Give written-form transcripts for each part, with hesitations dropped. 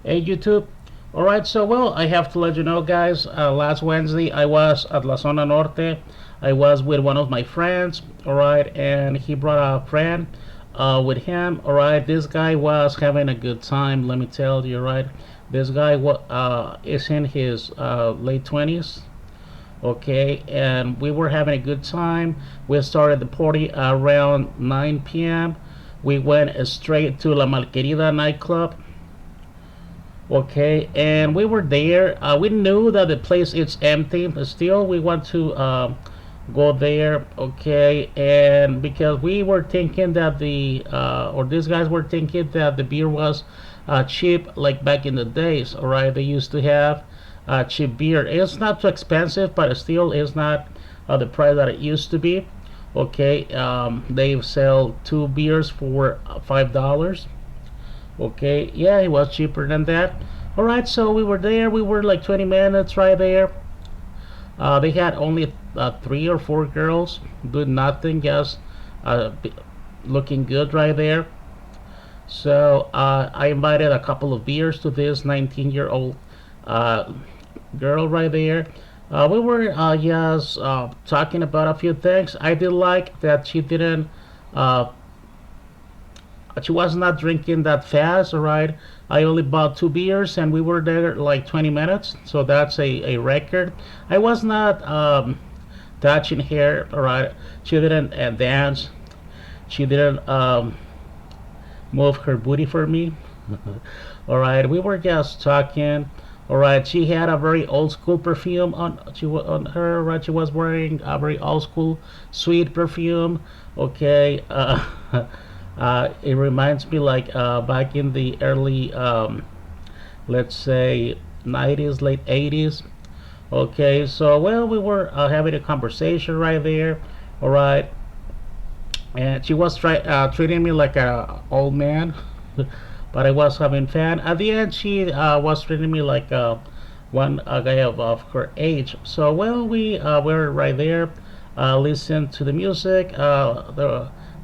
Hey YouTube. Alright, so well, I have to let you know, guys. Last Wednesday I was at La Zona Norte. I was with one of my friends, alright, and he brought a friend with him, alright. This guy was having a good time, let me tell you, right? This guy is in his late 20s, okay, and we were having a good time. We started the party around 9 p.m. We went straight to La Malquerida nightclub. Okay, and we were there. We knew that the place is empty, but still we want to go there. Okay, and because we were thinking that or these guys were thinking that the beer was cheap, like back in the days. All right, they used to have cheap beer. It's not too expensive, but it still is not the price that it used to be. Okay, they sell two beers for $5. Okay, yeah, it was cheaper than that. All right, so we were there. We were like 20 minutes right there. They had only three or four girls doing nothing, just uh, looking good right there. So I invited a couple of beers to this 19-year-old uh, girl right there. We were just talking about a few things. I did like that uh, she was not drinking that fast, all right? I only bought two beers and we were there like 20 minutes, so that's a record. I was not touching her, all right? She didn't dance. She didn't move her booty for me. All right, we were just talking. All right, she had a very old school perfume on her. Right, she was wearing a very old school sweet perfume. Okay, it reminds me like back in the early, let's say, 90s, late 80s. Okay, so well, we were having a conversation right there. All right, and she was treating me like a old man, but I was having fun. At the end, she was treating me like one guy of her age. So well, we were right there, listened to the music.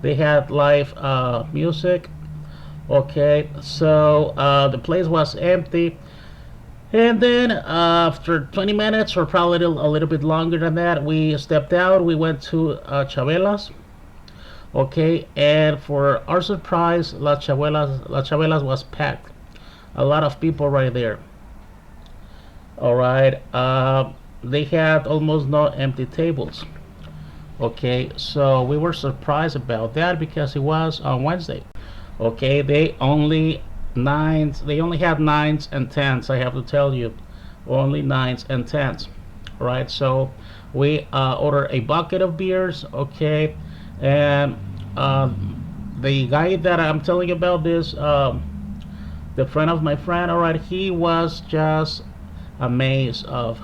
They had live music. Okay, so the place was empty. And then after 20 minutes, or probably a little bit longer than that, we stepped out. We went to Chabela's. Okay, and for our surprise, La Chabelas was packed. A lot of people right there. All right, they had almost no empty tables. Okay, so we were surprised about that because it was on Wednesday. Okay, they only had nines and tens. I have to tell you, only nines and tens. Right, so we ordered a bucket of beers. Okay, and the guy that I'm telling you about this, the friend of my friend, all right, he was just amazed of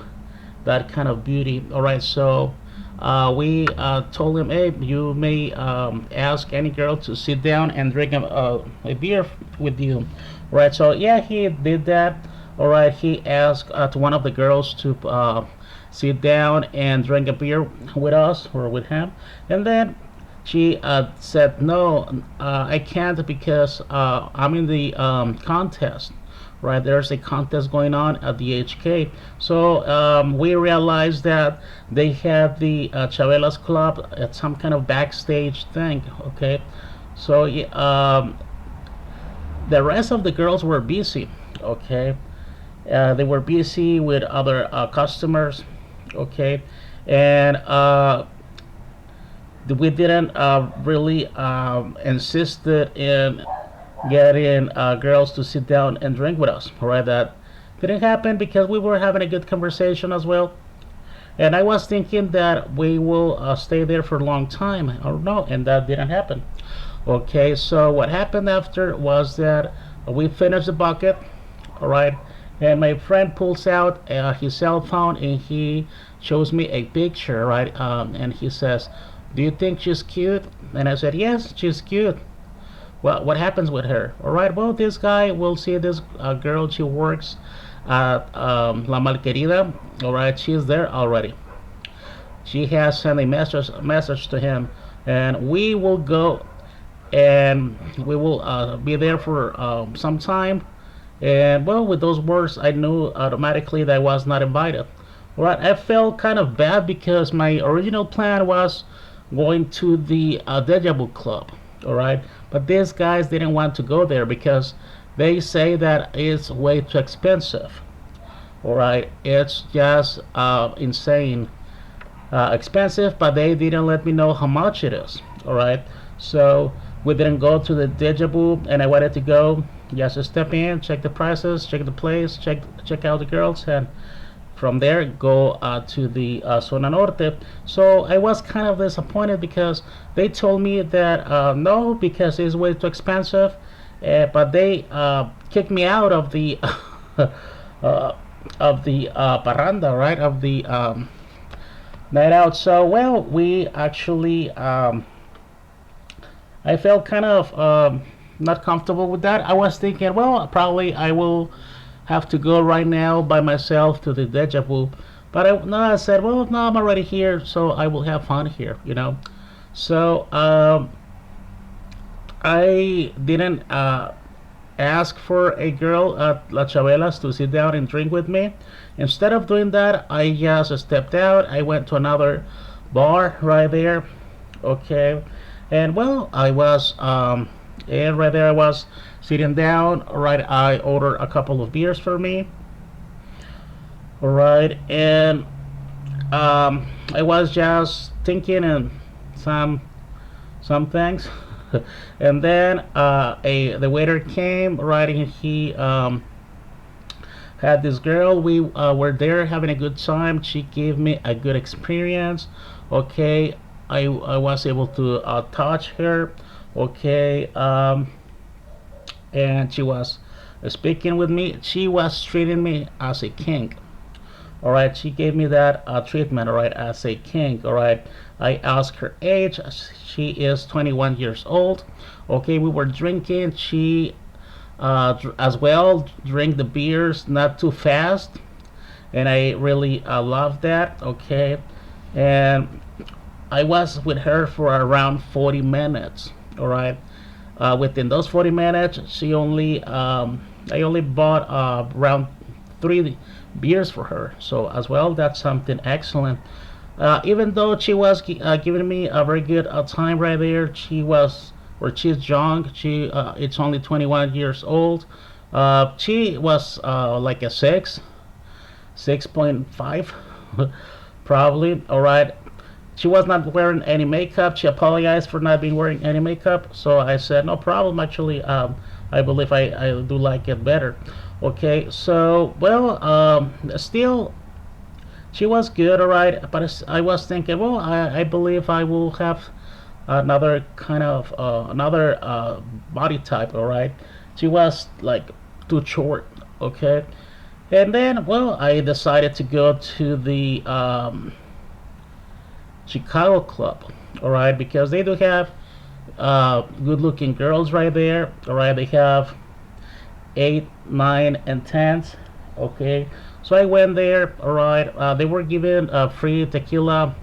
that kind of beauty. All right, so we told him, hey, you may ask any girl to sit down and drink a beer with you. Right, so yeah, he did that. All right, he asked to one of the girls to sit down and drink a beer with us or with him, and then she said, no, I can't because I'm in the contest. Right, there's a contest going on at the HK. So we realized that they had the Chabelas Club at some kind of backstage thing. Okay, so yeah, the rest of the girls were busy. Okay, they were busy with other customers. Okay, and we didn't really insisted in getting girls to sit down and drink with us. All right, that didn't happen because we were having a good conversation as well. And I was thinking that we will stay there for a long time. I don't know, and that didn't happen. Okay, so what happened after was that we finished the bucket. All right, and my friend pulls out his cell phone and he shows me a picture. Right, and he says, "Do you think she's cute?" And I said, "Yes, she's cute." Well, what happens with her? All right. Well, this guy will see this girl. She works at La Malquerida. All right. She's there already. She has sent a message to him, and we will go and we will be there for some time. And well, with those words, I knew automatically that I was not invited. Right, I felt kind of bad because my original plan was going to the Deja Vu Club. All right, but these guys didn't want to go there because they say that it's way too expensive. All right, it's just insane expensive, but they didn't let me know how much it is. All right, so we didn't go to the Deja Vu, and I wanted to go just to step in, check the prices, check the place, check out the girls, and from there go to the zona norte. So I was kind of disappointed because they told me that no, because it's way too expensive, but they kicked me out uh, of the parranda, right, of the night out. So well, we actually I felt kind of not comfortable with that. I was thinking, well, probably I will have to go right now by myself to the Deja Vu. But I said, well, no, I'm already here, so I will have fun here, you know. So I didn't ask for a girl at La Chabelas to sit down and drink with me. Instead of doing that, I just stepped out. I went to another bar right there. Okay, and well, I was and right there I was sitting down. Right, I ordered a couple of beers for me. All right, and I was just thinking and some some things, and then a the waiter came. Right, and he had this girl. We were there having a good time. She gave me a good experience. Okay, I was able to touch her. Okay, and she was speaking with me. She was treating me as a king. All right, she gave me that treatment. All right, as a king. All right, I asked her age. She is 21 years old. Okay, we were drinking. She as well drink the beers not too fast, and I really love that. Okay, and I was with her for around 40 minutes. All right, within those 40 minutes, she only I only bought around three beers for her. So as well, that's something excellent. Even though she was giving me a very good time right there, she was or she's young. She it's only 21 years old. She was like a 6.5, probably. All right. She was not wearing any makeup. She apologized for not being wearing any makeup. So I said, no problem. Actually, I believe I do like it better. Okay, so well, still, she was good, all right. But I was thinking, well, I believe I will have another kind of another body type, all right. She was like too short, okay. And then, well, I decided to go to the Chicago Club, all right, because they do have good-looking girls right there, all right. They have 8, 9, and 10s, okay. So I went there, all right. They were given free tequila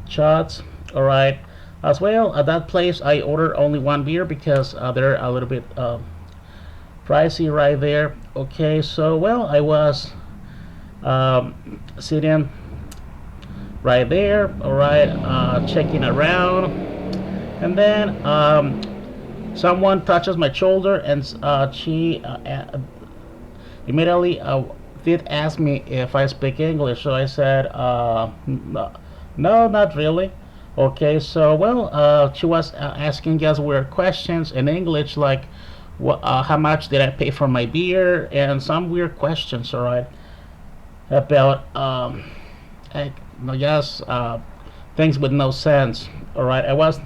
shots, all right. As well, at that place, I ordered only one beer because they're a little bit pricey right there. Okay, so well, I was sitting right there, all right, checking around, and then someone touches my shoulder, and she immediately did ask me if I speak English. So I said, no, no, not really. Okay, so well, she was asking us weird questions in English, like, how much did I pay for my beer, and some weird questions, all right, about I, yes, things with no sense. All right, I was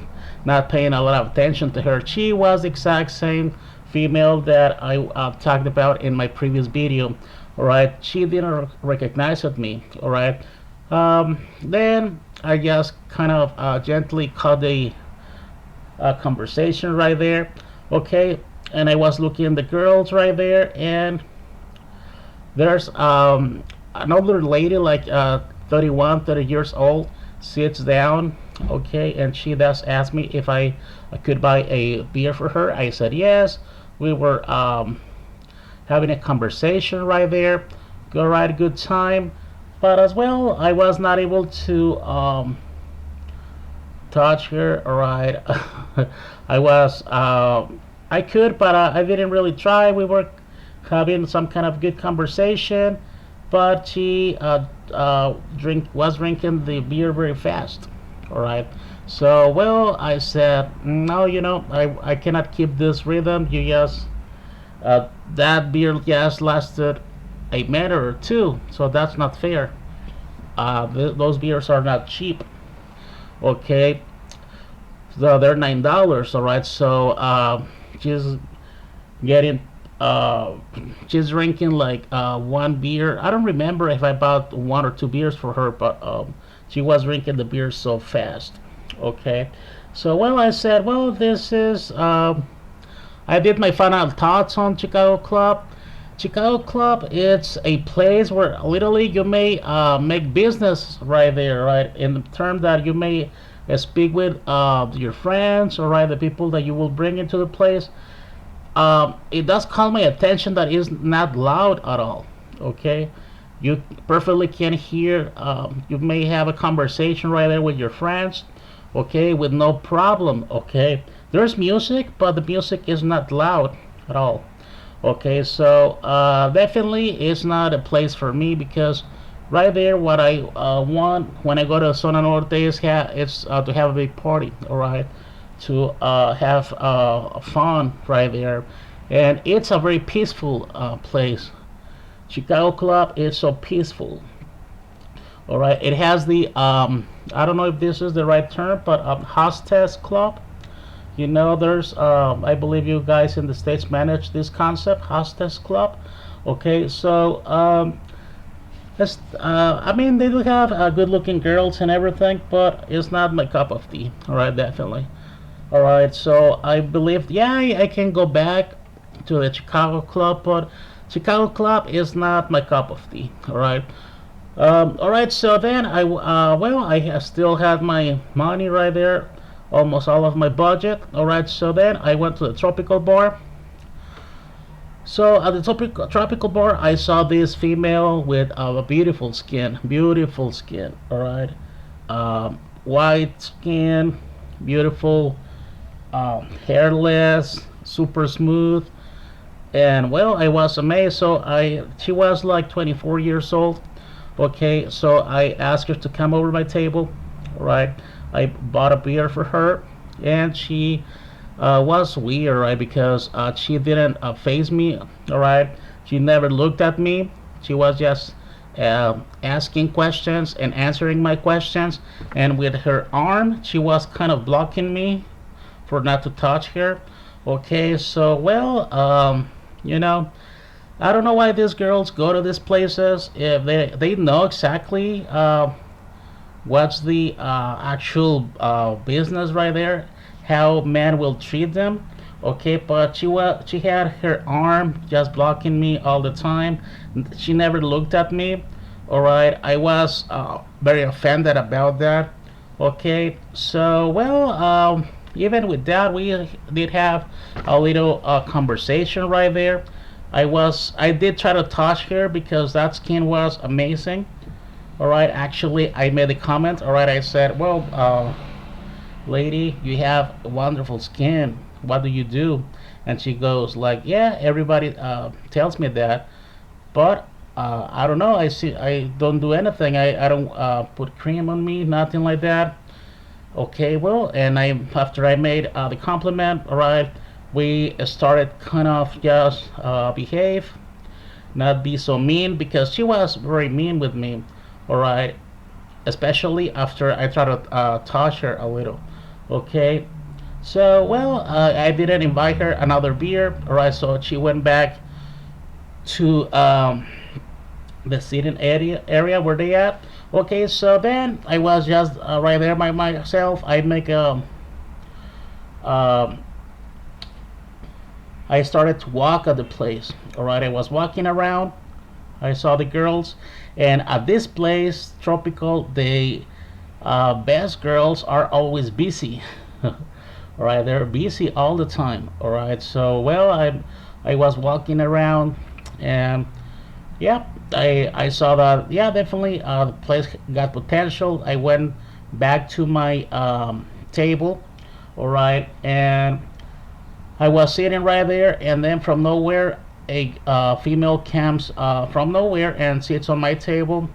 not paying a lot of attention to her. She was the exact same female that I talked about in my previous video. All right, she didn't recognize me. All right, then I just kind of gently cut the conversation right there. Okay, and I was looking at the girls right there, and there's another lady like 31, 30 years old, sits down. Okay, and she does ask me if I could buy a beer for her. I said yes. We were having a conversation right there, go right, good time. But as well, I was not able to touch her. All right, I was I could, but I didn't really try. We were having some kind of good conversation, but she drinking the beer very fast. All right. So well, I said no. I cannot keep this rhythm. You just that beer just lasted a minute or two, so that's not fair. Those beers are not cheap. Okay, so they're $9. All right, so she's getting she's drinking like one beer. I don't remember if I bought one or two beers for her, but she was drinking the beer so fast. Okay, so well, I said, well, this is. I did my final thoughts on Chicago Club. Chicago Club, it's a place where literally you may make business right there, right? In the term that you may speak with your friends, or right, the people that you will bring into the place. It does call my attention that it's not loud at all. Okay, you perfectly can hear. You may have a conversation right there with your friends. Okay, with no problem. Okay, there's music, but the music is not loud at all. Okay, so definitely it's not a place for me because right there, what I want when I go to Zona Norte is to have a big party. All right, to have fun right there, and it's a very peaceful place. Chicago Club is so peaceful. All right, it has the I don't know if this is the right term, but hostess club. There's I believe you guys in the states manage this concept, hostess club. Okay, so I mean, they do have good-looking girls and everything, but it's not my cup of tea. All right, definitely. All right, so I believe, yeah, I can go back to the Chicago Club, but Chicago Club is not my cup of tea. All right. All right, so then I still had my money right there, almost all of my budget. All right, so then I went to the tropical bar. So at the tropical bar, I saw this female with a beautiful skin. All right, white skin, beautiful, hairless, super smooth, and well, I was amazed. So she was like 24 years old. Okay, so I asked her to come over my table. All right, I bought a beer for her, and she was weird, right? Because she didn't face me. All right, she never looked at me. She was just asking questions and answering my questions, and with her arm, she was kind of blocking me for not to touch her. Okay, so well, you know. I don't know why these girls go to these places if they know exactly what's the actual business right there, how man will treat them. Okay, but she had her arm just blocking me all the time. She never looked at me. All right, I was very offended about that. Okay, so well, even with that, we did have a little conversation right there. I did try to touch her because that skin was amazing. All right, actually, I made a comment. All right, I said, well, lady, you have wonderful skin. What do you do? And she goes like, yeah, everybody tells me that, but I don't know. I don't do anything. I don't put cream on me, nothing like that. Okay, well, and after I made the compliment, all right, we started kind of just behave, not be so mean because she was very mean with me. All right, especially after I tried to touch her a little. Okay, so well, I didn't invite her another beer. All right, so she went back to the seating area where they at. Okay, so then I was just right there by myself. Uh, I started to walk at the place. All right, I was walking around. I saw the girls, and at this place, tropical, the best girls are always busy. All right, they're busy all the time. All right, so well, I was walking around And yeah, I saw that. Yeah, definitely, the place got potential. I went back to my table, all right, and I was sitting right there, and then from nowhere, a female comes from nowhere and sits on my table.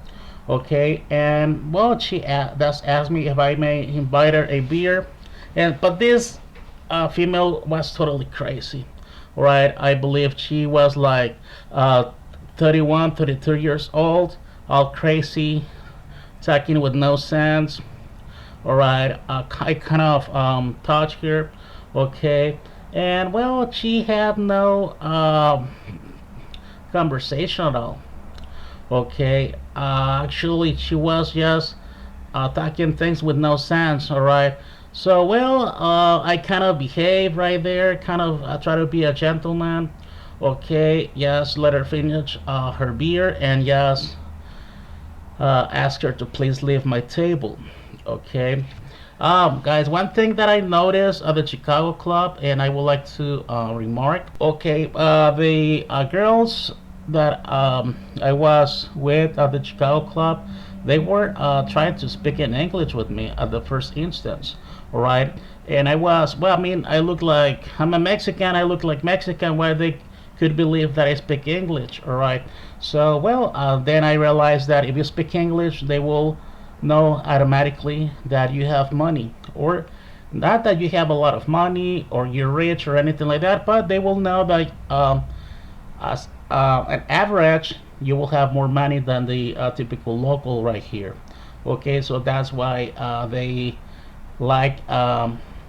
Okay, and well, she just asked me if I may invite her a beer, and but this female was totally crazy, right? I believe she was like 31, 32 years old, all crazy, talking with no sense. All right, I kind of touched her, okay, and well, she had no conversation at all. Okay, actually, she was just talking things with no sense. All right, so well, I kind of behave right there, kind of try to be a gentleman. Okay, yes, let her finish her beer, and yes, ask her to please leave my table. Okay. Guys, one thing that I noticed at the Chicago club, and I would like to remark. Okay, the girls that I was with at the Chicago club, they were trying to speak in English with me at the first instance, all right? And I was, well, I mean, I look like I'm a Mexican. I look like Mexican. Why they could believe that I speak English, all right? So, well, then I realized that if you speak English, they will know automatically that you have money, or not that you have a lot of money or you're rich or anything like that, but they will know that as an average, you will have more money than the typical local right here. Okay, so that's why they like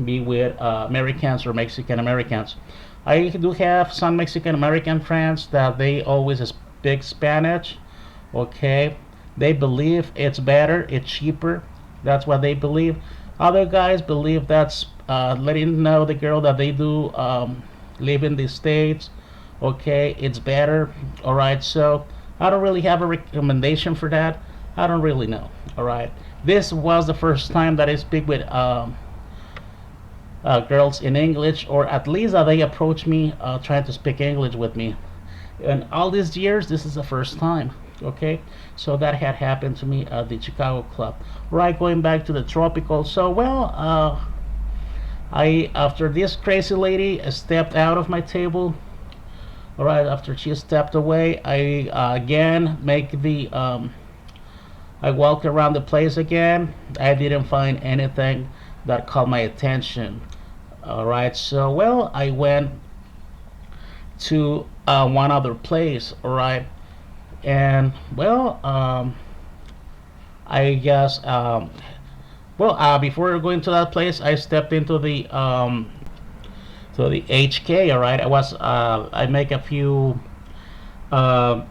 be with Americans or Mexican Americans. I do have some Mexican American friends that they always speak Spanish. Okay, they believe it's better, it's cheaper. That's what they believe. Other guys believe that's letting know the girl that they do live in the states. Okay, it's better. All right, so I don't really have a recommendation for that. I don't really know. All right, this was the first time that I speak with girls in English, or at least that they approach me trying to speak English with me. And all these years, this is the first time. Okay, so that had happened to me at the Chicago club. Right, going back to the tropical. So well, I after this crazy lady stepped out of my table. All right, after she stepped away, I again make the I walked around the place again. I didn't find anything that caught my attention. All right, so well, I went to one other place. All right, and well, I guess well, before going to that place, I stepped into the HK. All right, I make a few uh,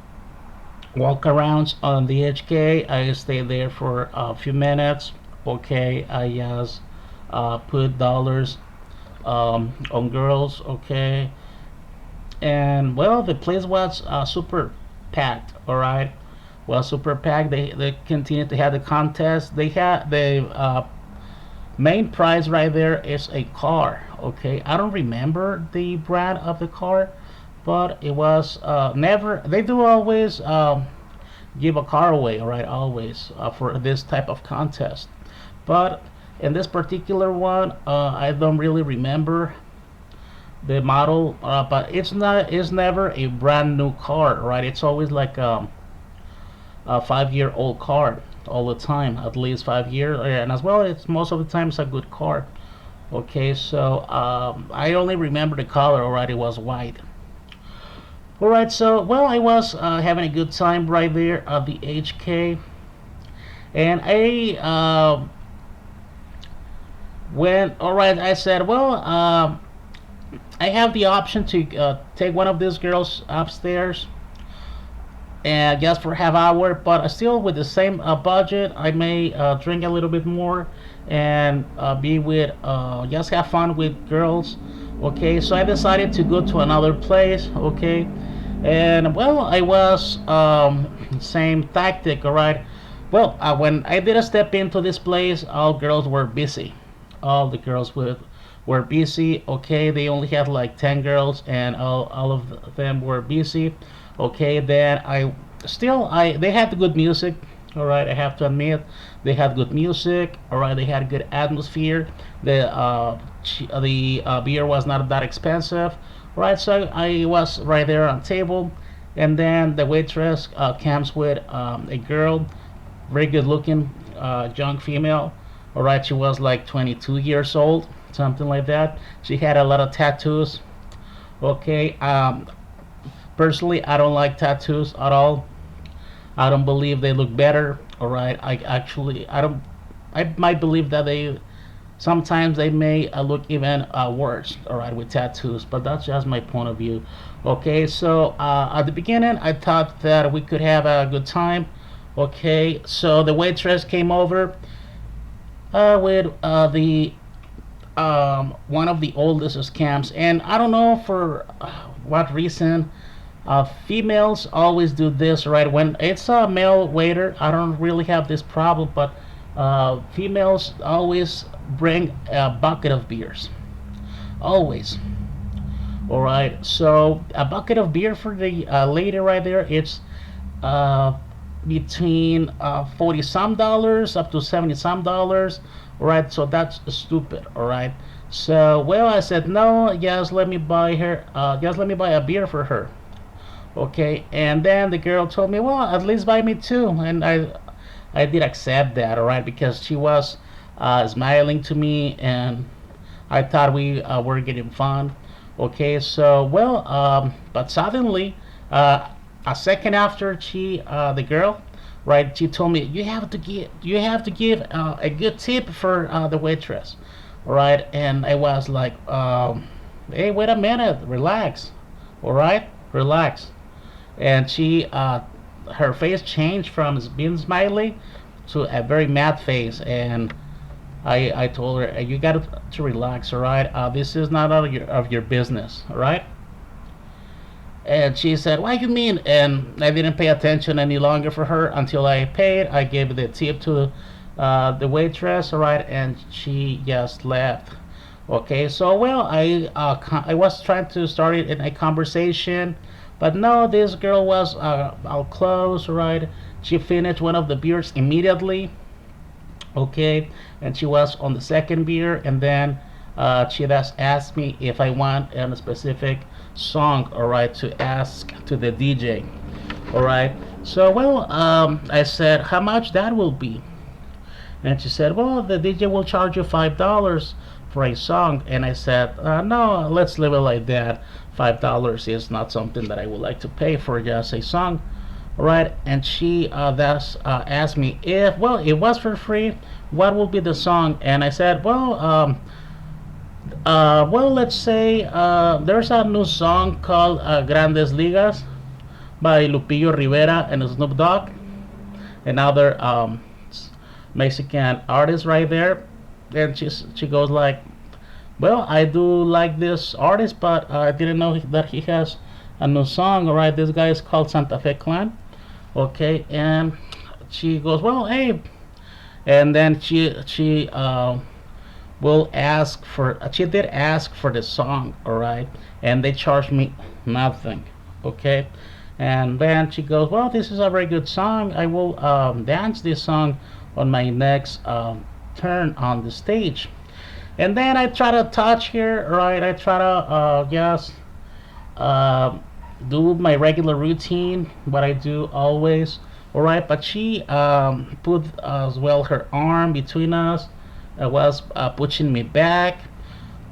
walkarounds on the HK. I stayed there for a few minutes. Okay, I just put dollars on girls. Okay, and well, the place was super packed. All right, well, super packed. They continued to have the contest. They had the main prize right there is a car. Okay, I don't remember the brand of the car, but it was never. They do always give a car away. All right, always for this type of contest. But in this particular one, I don't really remember the model, but it's never a brand new car, right? It's always like a 5 year old car all the time, at least 5 years, and as well, it's most of the time it's a good car. Okay, so I only remember the color. All right, it was white. All right, so well, I was having a good time right there at the HK, and I went. All right, I said, well, I have the option to take one of these girls upstairs and just for half hour, but still with the same budget, I may drink a little bit more and be with just have fun with girls. Okay, so I decided to go to another place. Okay, and well, I was same tactic. All right, well, when I did a step into this place, all girls were busy. All the girls were busy. Okay, they only had like 10 girls, and all of them were busy. Okay, then I they had good music. All right, I have to admit they had good music. All right, they had good atmosphere. The beer was not that expensive. Right, so I was right there on table, and then the waitress comes with a girl, very good looking, young female. All right, she was like 22 years old, something like that. She had a lot of tattoos. Okay, personally, I don't like tattoos at all. I don't believe they look better. All right, I don't. I might believe that they sometimes they may look even worse. All right, with tattoos, but that's just my point of view. Okay, so at the beginning, I thought that we could have a good time. Okay, so the waitress came over with the one of the oldest scams, and I don't know for what reason. Females always do this, right? When it's a male waiter, I don't really have this problem, but females always bring a bucket of beers. Always. All right. So a bucket of beer for the lady right there, it's uh, between 40 some dollars up to 70 some dollars. All right. So that's stupid. All right. So well, I said no. Just let me buy her. Just let me buy a beer for her. Okay, and then the girl told me, well, at least buy me two, and I did accept that, all right, because she was smiling to me, and I thought we were getting fun. Okay, so well, but suddenly, a second after the girl, right, she told me you have to give a good tip for the waitress, all right, and I was like, hey, wait a minute, relax, all right, relax, and her face changed from being smiley to a very mad face, and I told her, "Hey, you got to relax, all right? This is not of your business, all right?" And she said, "What do you mean?" And I didn't pay attention any longer for her until I paid. I gave the tip to the waitress, all right, and she just left. Okay, so well, I was trying to start it in a conversation, but no, this girl was all close, right? She finished one of the beers immediately, okay, and she was on the second beer, and then she just asked me if I want a specific song, all right, to ask to the DJ, all right. So well, I said how much that will be, and she said, well, the DJ will charge you $5 for a song. And I said, no, let's leave it like that. $5 is not something that I would like to pay for just a song. Right? And she thus asked me if, well, it was for free, what will be the song? And I said, well, let's say there's a new song called Grandes Ligas by Lupillo Rivera and Snoop Dogg and other Mexican artists right there. And she goes like, well, I do like this artist, but I didn't know that he has a new song. All right, this guy is called Santa Fe Clan. Okay, and she goes, well, hey, and then she will ask for. She did ask for the song. All right, and they charged me nothing. Okay, and then she goes, well, this is a very good song. I will dance this song on my next turn on the stage. And then I try to touch here, right? I try to just uh, do my regular routine, what I do always, all right? But she put as well her arm between us, was pushing me back.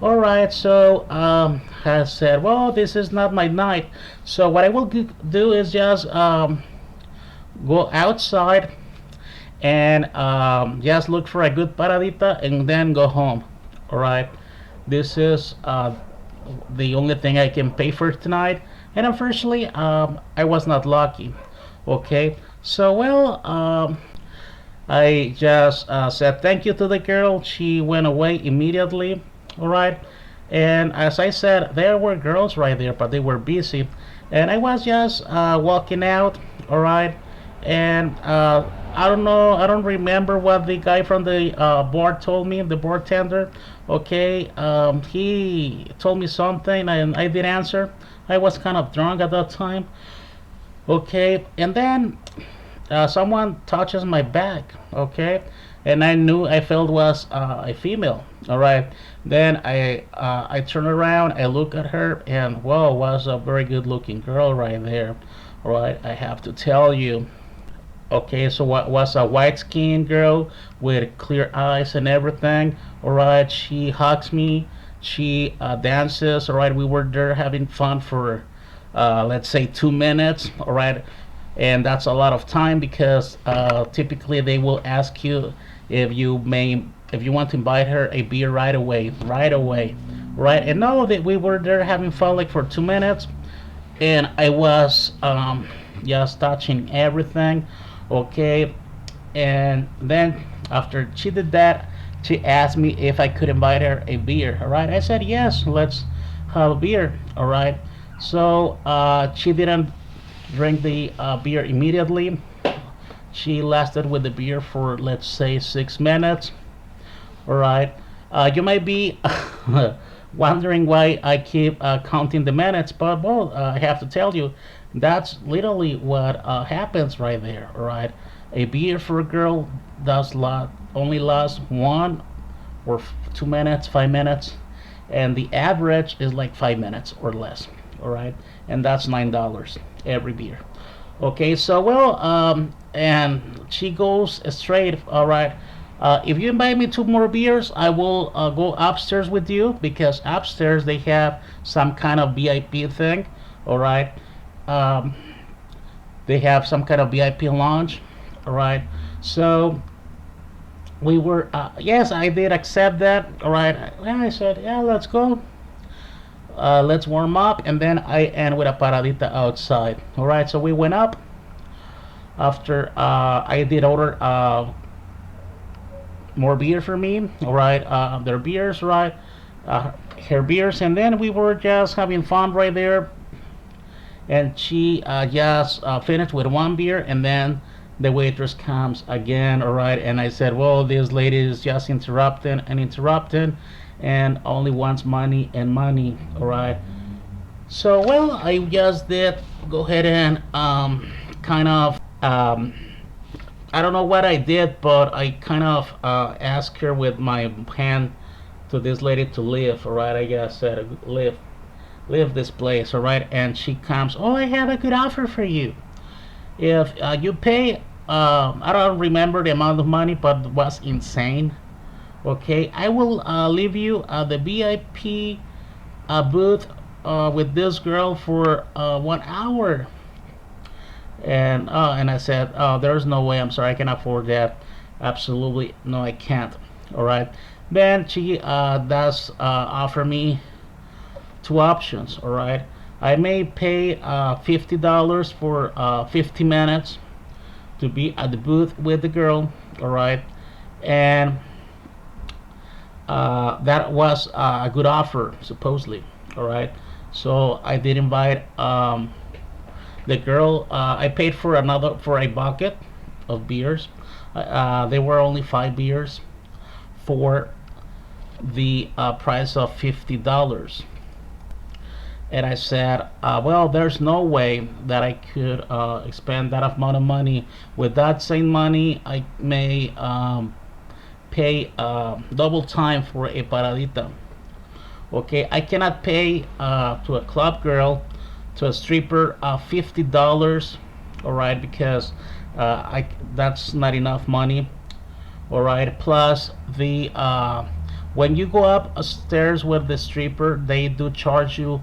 All right, so I said, well, this is not my night. So what I will do is just go outside and just look for a good paradita and then go home. All right, this is the only thing I can pay for tonight, and unfortunately, I was not lucky. Okay, so well, I just said thank you to the girl. She went away immediately. All right, and as I said, there were girls right there, but they were busy, and I was just walking out. All right, and I don't know, I don't remember what the guy from the bar told me, the bartender. Okay, he told me something and I did answer. I was kind of drunk at that time. Okay, and then someone touches my back. Okay, and I felt was a female. All right, then I turn around, I look at her, and whoa, was a very good looking girl right there. All right, I have to tell you. Okay, so what was a white skinned girl with clear eyes and everything. All right, she hugs me, she dances. All right, we were there having fun for let's say 2 minutes. All right, and that's a lot of time because typically they will ask you if you want to invite her a beer right away, right? And no, that we were there having fun like for 2 minutes, and I was just touching everything, okay. And then after she did that, she asked me if I could invite her a beer. All right, I said yes, let's have a beer. All right, so she didn't drink the beer immediately. She lasted with the beer for let's say 6 minutes. All right, you might be wondering why I keep counting the minutes, but well, I have to tell you, that's literally what happens right there. All right, a beer for a girl does only lasts 1 or 2 minutes, 5 minutes, and the average is like 5 minutes or less. All right, and that's $9 every beer. Okay, so well, and she goes straight. All right, if you invite me two more beers, I will go upstairs with you because upstairs they have some kind of VIP thing. All right, um, they have some kind of VIP lounge. All right, so we were yes, I did accept that. All right, and I said yeah, let's go. Let's warm up, and then I end with a paradita outside. All right, so we went up after I did order more beer for me. All right, their beers, right, her beers, and then we were just having fun right there. And she just finished with one beer, and then the waitress comes again. All right, and I said, well, this lady is just interrupting and interrupting, and only wants money and money. All right, so well, I just did go ahead and kind of I don't know what I did, but I kind of asked her with my hand to this lady to leave. All right, I guess said leave this place. All right, and she comes, oh, I have a good offer for you. If you pay I don't remember the amount of money, but it was insane. Okay, I will leave you the VIP booth with this girl for 1 hour. And I said, oh, there's no way. I'm sorry, I can afford that. Absolutely, no, I can't. All right. Then she does offer me two options. All right. I may pay $50 for 50 minutes to be at the booth with the girl. All right, and that was a good offer supposedly. All right, so I did invite the girl. I paid for a bucket of beers. They were only 5 beers for the price of $50. And I said, well, there's no way that I could expend that amount of money. With that same money, I may pay double time for a paradita. Okay, I cannot pay to a club girl, to a stripper, $50. All right, because that's not enough money. All right, plus the when you go upstairs with the stripper, they do charge you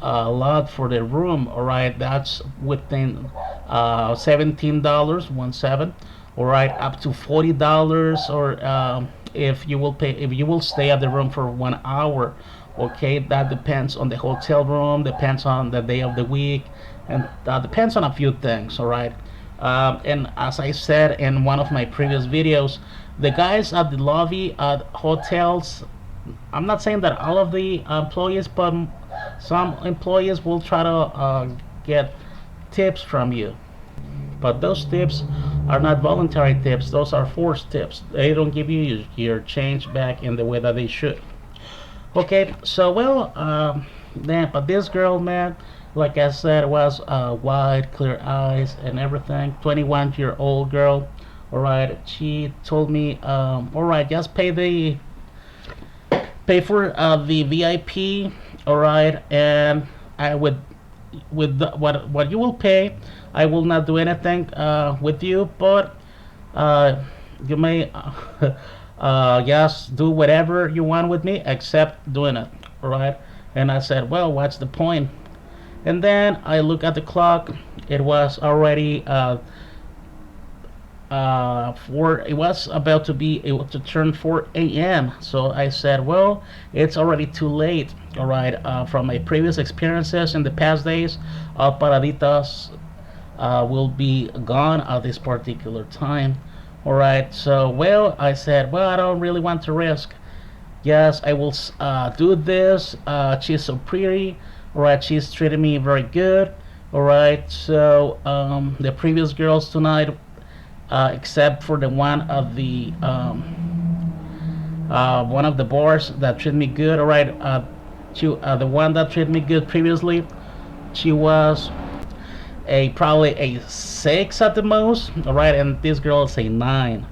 a lot for the room. All right, that's within $17, 17. All right, up to $40, or if you will stay at the room for 1 hour. Okay, that depends on the hotel room, depends on the day of the week, and depends on a few things. All right, and as I said in one of my previous videos, the guys at the lobby at hotels, I'm not saying that all of the employees, but some employees will try to get tips from you. But those tips are not voluntary tips, those are forced tips. They don't give you your change back in the way that they should. Okay, so well, Then, but this girl, man, like I said, was wide, clear eyes and everything. 21-year-old girl. All right, she told me, all right, just pay for the VIP. All right, and I would what you will pay, I will not do anything with you, but uh, you may just do whatever you want with me except doing it. All right, and I said, well, what's the point? And then I look at the clock. It was already four. It was about to be able to turn 4 a.m. So I said, well, it's already too late. All right. From my previous experiences in the past days, paraditas will be gone at this particular time. All right. So well, I said, well, I don't really want to risk. Yes, I will do this. She's so pretty. All right. She's treating me very good. All right. So the previous girls tonight, except for the one of the bars that treated me good. All right, the one that treated me good previously, she was a probably a 6 at the most. All right, and this girl is a 9,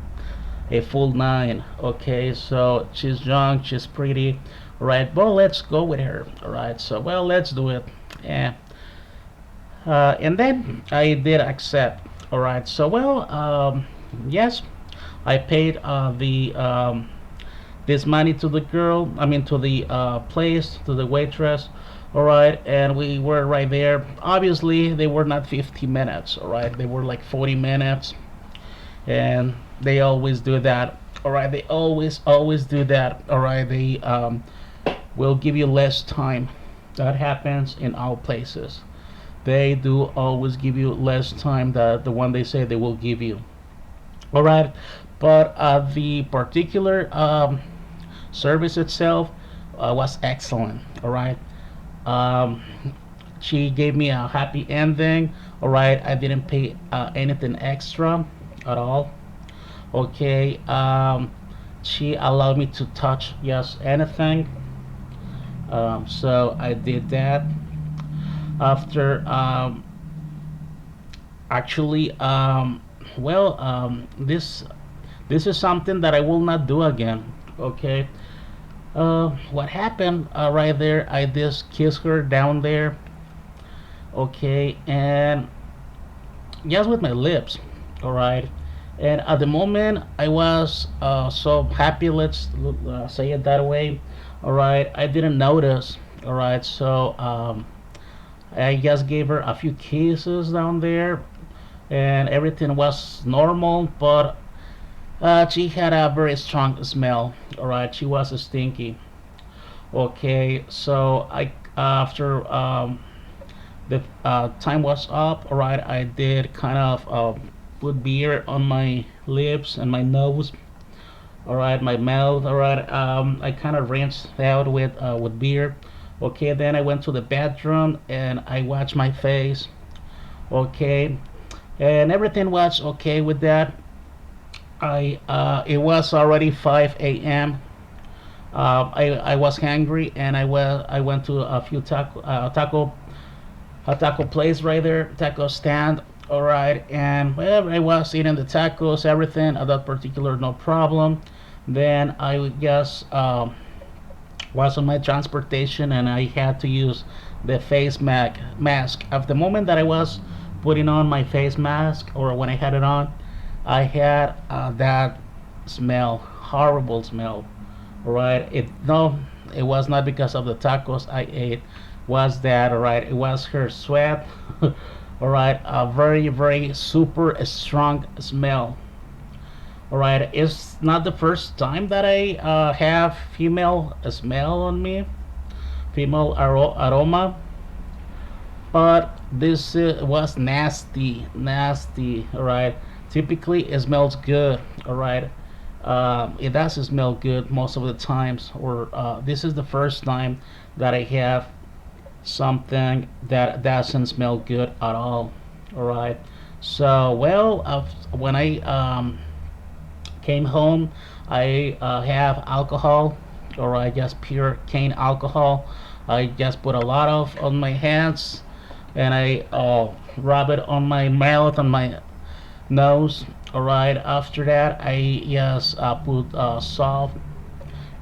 a full 9. Okay, so she's young, she's pretty. All right, well, let's go with her. All right, so well, let's do it. Yeah. And then I did accept. All right. So well, yes, I paid the this money to the girl. I mean to the place, to the waitress. All right, and we were right there. Obviously, they were not 50 minutes. All right, they were like 40 minutes, and they always do that. All right, they always do that. All right, they will give you less time. That happens in all places. They do always give you less time than the one they say they will give you. All right, but the particular service itself was excellent. All right, um, she gave me a happy ending. All right, I didn't pay anything extra at all. Okay, she allowed me to touch just anything. So I did that after actually well this is something that I will not do again. Okay, what happened right there, I just kissed her down there. Okay, and just with my lips. All right, and at the moment I was so happy, let's say it that way. All right, I didn't notice. All right, so I just gave her a few kisses down there, and everything was normal. But she had a very strong smell. All right, she was stinky. Okay, so I after the time was up. All right, I did kind of put beer on my lips and my nose. All right, my mouth. All right, I kind of rinsed out with beer. Okay, then I went to the bathroom and I washed my face. Okay, and everything was okay with that. I It was already 5 a.m. I was hungry and I went to a few taco place right there, taco stand. All right, and well, I was eating the tacos, everything at that particular, no problem. Then I just was on my transportation and I had to use the mask. At the moment that I was putting on my face mask, or when I had it on, I had that smell, horrible smell. Right? It was not because of the tacos I ate. Was that all right? It was her sweat. All right, a very very super strong smell. All right, it's not the first time that I have female smell on me, female aroma, but this was nasty, nasty. All right, typically it smells good. All right, it does smell good most of the times. Or this is the first time that I have something that doesn't smell good at all. All right, so well, when I came home, I have alcohol, or I just pure cane alcohol. I just put a lot of on my hands, and I rub it on my mouth, on my nose. All right. After that, I just put salt,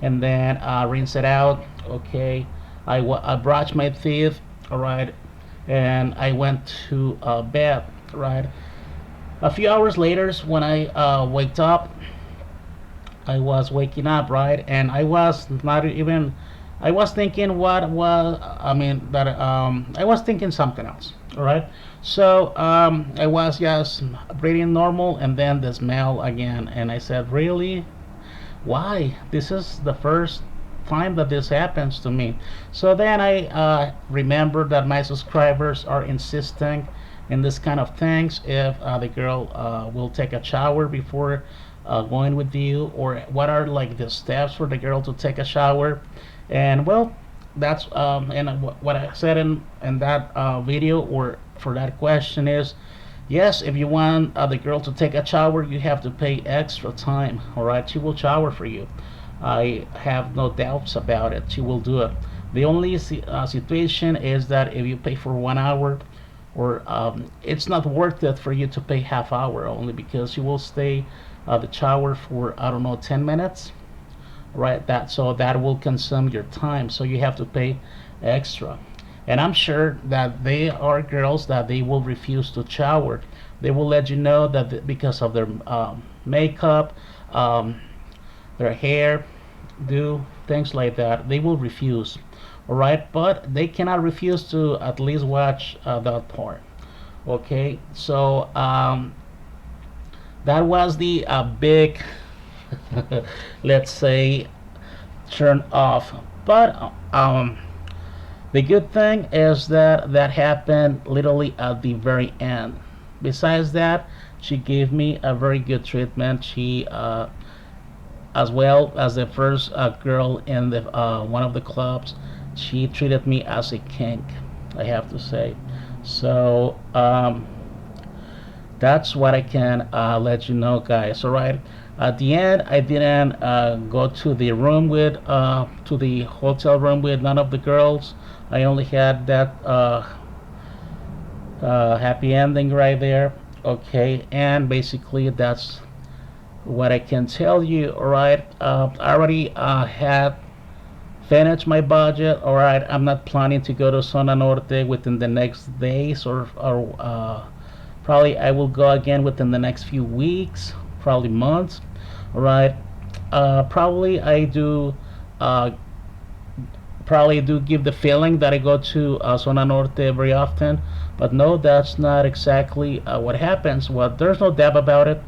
and then rinse it out. Okay. I brushed my teeth. All right, and I went to bed. Right. A few hours later, when I waked up, I was waking up, right, and I was not even. I was thinking what was. I mean that. I was thinking something else. All right. So I was just breathing normal, and then the smell again, and I said, "Really? Why? This is the first time that this happens to me." So then I remember that my subscribers are insisting in this kind of things. If the girl will take a shower before going with you, or what are like the steps for the girl to take a shower, and well, that's and what I said in that video or for that question is yes, if you want the girl to take a shower, you have to pay extra time. All right, she will shower for you. I have no doubts about it. She will do it. The only situation is that if you pay for 1 hour, or it's not worth it for you to pay half hour only because you will stay the shower for I don't know 10 minutes, right? That will consume your time. So you have to pay extra. And I'm sure that they are girls that they will refuse to shower. They will let you know that because of their makeup, um, their hair, do things like that, they will refuse. All right, but they cannot refuse to at least watch that part. Okay, so that was the big, let's say, turn off. But the good thing is that that happened literally at the very end. Besides that, she gave me a very good treatment. She, as well as the first girl in the one of the clubs, she treated me as a king, I have to say. So that's what I can let you know, guys. All right. At the end, I didn't go to the room with to the hotel room with none of the girls. I only had that happy ending right there. Okay, and basically that's what I can tell you. All right, I already had finished my budget. All right, I'm not planning to go to Zona Norte within the next days, or probably I will go again within the next few weeks, probably months. All right, probably I do. Probably do give the feeling that I go to Zona Norte very often, but no, that's not exactly what happens. What there's no doubt about it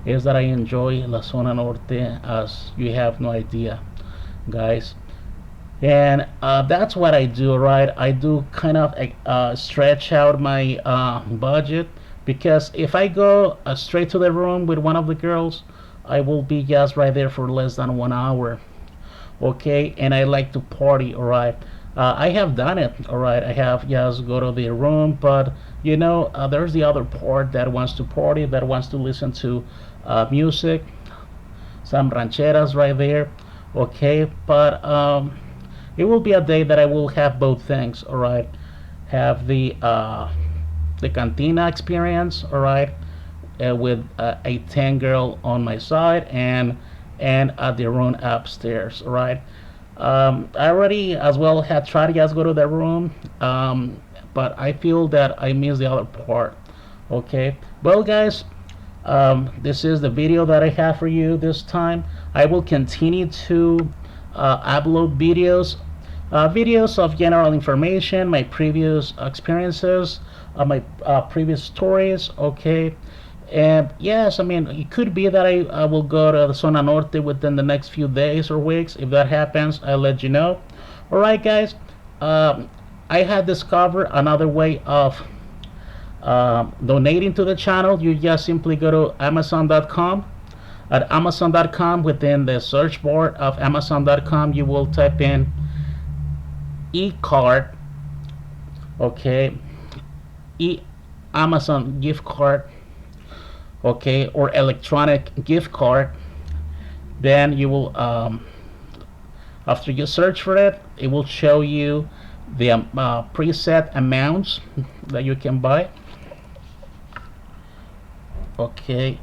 is that I enjoy La Zona Norte as you have no idea, guys. And that's what I do, right? I do kind of stretch out my budget because if I go straight to the room with one of the girls, I will be just right there for less than 1 hour. Okay, and I like to party. All right, I have done it. All right, I have just go to the room, but there's the other part that wants to party, that wants to listen to music, some rancheras right there. Okay, but it will be a day that I will have both things. All right, have the cantina experience. All right, with a 10 girl on my side and at the room upstairs. All right. I already as well had tried to just go to the room, but I feel that I missed the other part. Okay. Well, guys, this is the video that I have for you this time. I will continue to upload videos of general information, my previous experiences, my previous stories. Okay. And yes, I mean, it could be that I will go to the Zona Norte within the next few days or weeks. If that happens, I'll let you know. All right, guys. I had discovered another way of donating to the channel. You just simply go to Amazon.com. At Amazon.com, within the search bar of Amazon.com, you will type in e-card. Okay, Amazon gift card. Okay, or electronic gift card. Then you will after you search for it, it will show you the preset amounts that you can buy. Okay,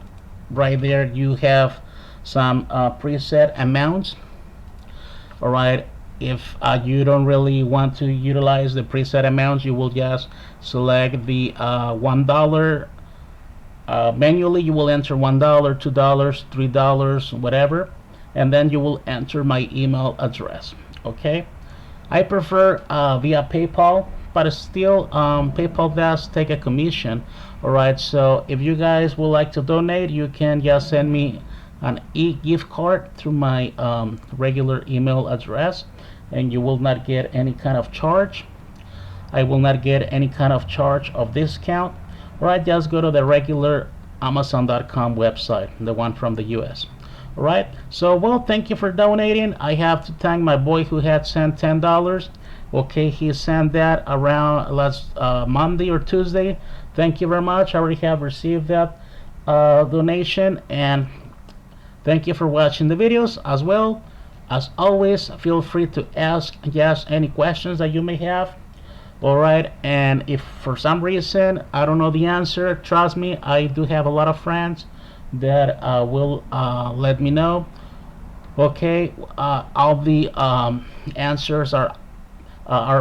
right there you have some preset amounts. All right, if you don't really want to utilize the preset amounts, you will just select the $1. Manually you will enter $1, $2, $3, whatever, and then you will enter my email address. Okay, I prefer via PayPal, but still PayPal does take a commission. Alright, so if you guys would like to donate, you can just send me an e-gift card through my regular email address, and you will not get any kind of charge. I will not get any kind of charge of discount. Alright, just go to the regular Amazon.com website, the one from the US. Alright, so well, thank you for donating. I have to thank my boy who had sent $10. Okay, he sent that around last Monday or Tuesday. Thank you very much. I already have received that donation, and thank you for watching the videos as well. As always, feel free to ask just any questions that you may have. Alright, and if for some reason I don't know the answer, trust me, I do have a lot of friends that will let me know. Okay, all the answers are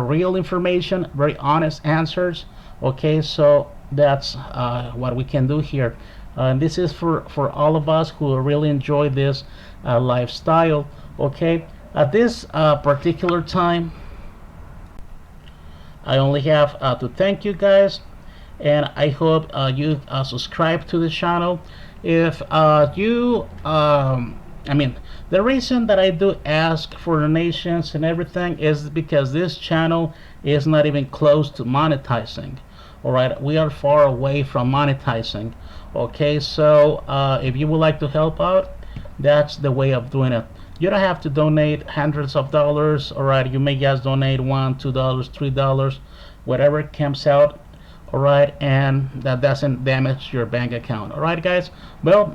real information, very honest answers. Okay, so that's what we can do here. And this is for all of us who really enjoy this lifestyle. Okay, at this particular time, I only have to thank you guys, and I hope you subscribe to the channel. If you I mean, the reason that I do ask for donations and everything is because this channel is not even close to monetizing. Alright, we are far away from monetizing. Okay, so if you would like to help out, that's the way of doing it. You don't have to donate hundreds of dollars. Alright, you may just donate $1, $2, $3, whatever comes out. Alright, and that doesn't damage your bank account. Alright guys, well,